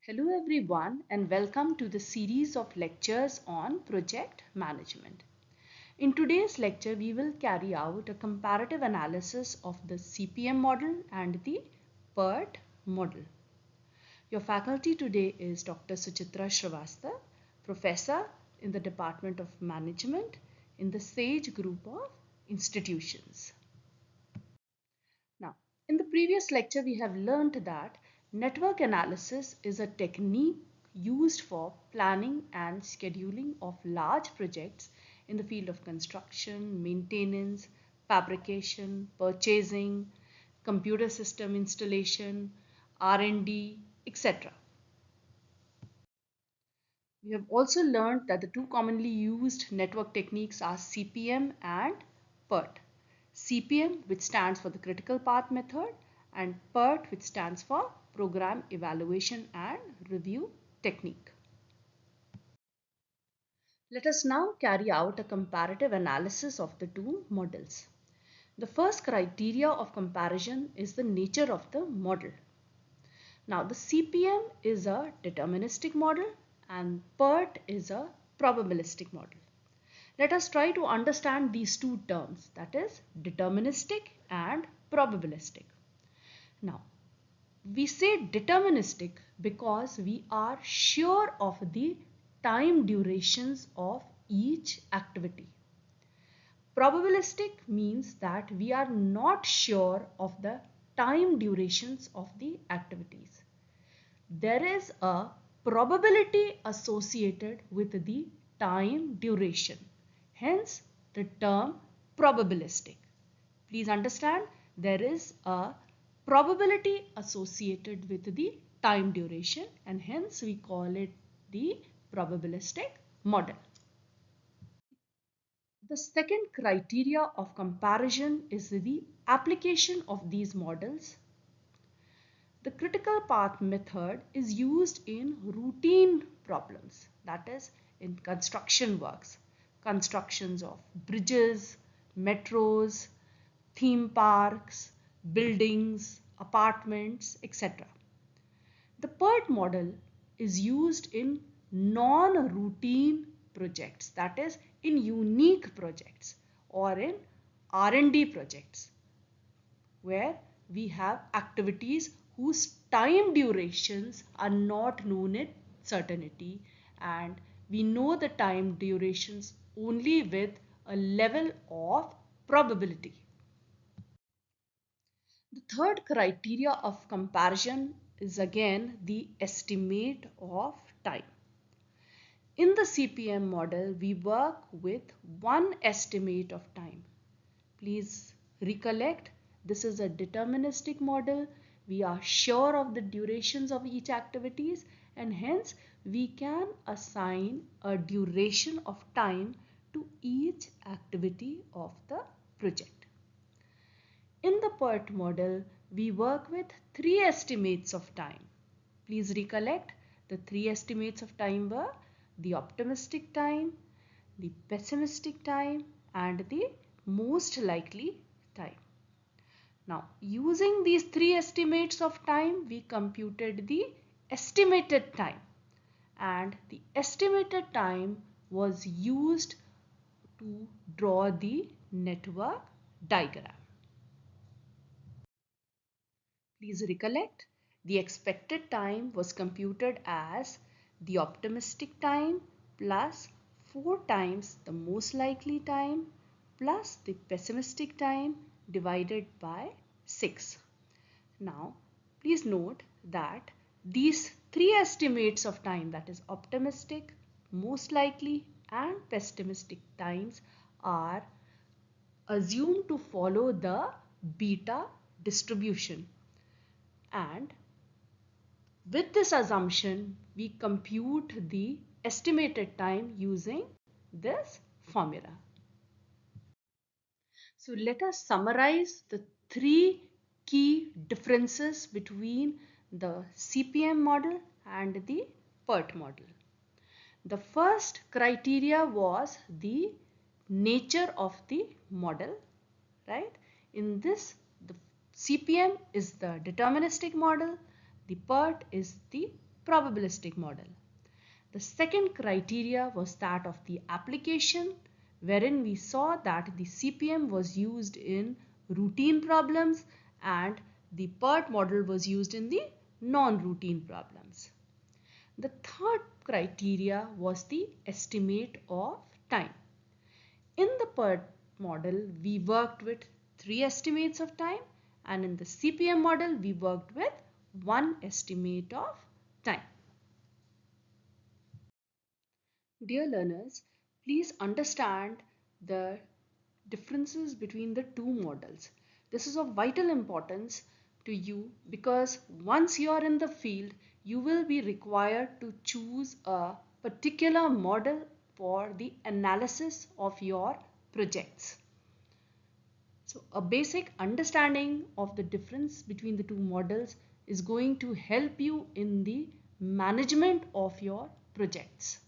Hello everyone and welcome to the series of lectures on project management. In today's lecture, we will carry out a comparative analysis of the CPM model and the PERT model. Your faculty today is Dr. Suchitra Shrivastava, Professor in the Department of Management in the SAGE group of institutions. Now, in the previous lecture, we have learned that network analysis is a technique used for planning and scheduling of large projects in the field of construction, maintenance, fabrication, purchasing, computer system installation, R&D, etc. We have also learned that the two commonly used network techniques are CPM and PERT. CPM, which stands for the critical path method, and PERT, which stands for program evaluation and review technique. Let us now carry out a comparative analysis of the two models. The first criteria of comparison is the nature of the model. Now, the CPM is a deterministic model and PERT is a probabilistic model. Let us try to understand these two terms, that is deterministic and probabilistic. Now, we say deterministic because we are sure of the time durations of each activity. Probabilistic means that we are not sure of the time durations of the activities. There is a probability associated with the time duration. Hence, the term probabilistic. Please understand, there is a probability associated with the time duration and hence we call it the probabilistic model. The second criteria of comparison is the application of these models. The critical path method is used in routine problems, that is in construction works, constructions of bridges, metros, theme parks, buildings, apartments, etc. The PERT model is used in non-routine projects, that is in unique projects or in R&D projects where we have activities whose time durations are not known in certainty and we know the time durations only with a level of probability. The third criteria of comparison is again the estimate of time. In the CPM model, we work with one estimate of time. Please recollect, this is a deterministic model. We are sure of the durations of each activities and hence we can assign a duration of time to each activity of the project. In the PERT model, we work with three estimates of time. Please recollect, the three estimates of time were the optimistic time, the pessimistic time, and the most likely time. Now, using these three estimates of time, we computed the estimated time, and the estimated time was used to draw the network diagram. Please recollect, the expected time was computed as the optimistic time plus 4 times the most likely time plus the pessimistic time divided by 6. Now, please note that these three estimates of time, that is optimistic, most likely and pessimistic times, are assumed to follow the beta distribution. And with this assumption, we compute the estimated time using this formula. So let us summarize the three key differences between the CPM model and the PERT model. The first criteria was the nature of the model, right? In this, the CPM is the deterministic model, the PERT is the probabilistic model. The second criteria was that of the application, wherein we saw that the CPM was used in routine problems and the PERT model was used in the non-routine problems. The third criteria was the estimate of time. In the PERT model, we worked with 3 estimates of time, and in the CPM model, we worked with 1 estimate of time. Dear learners, please understand the differences between the two models. This is of vital importance to you because once you are in the field, you will be required to choose a particular model for the analysis of your projects. So a basic understanding of the difference between the two models is going to help you in the management of your projects.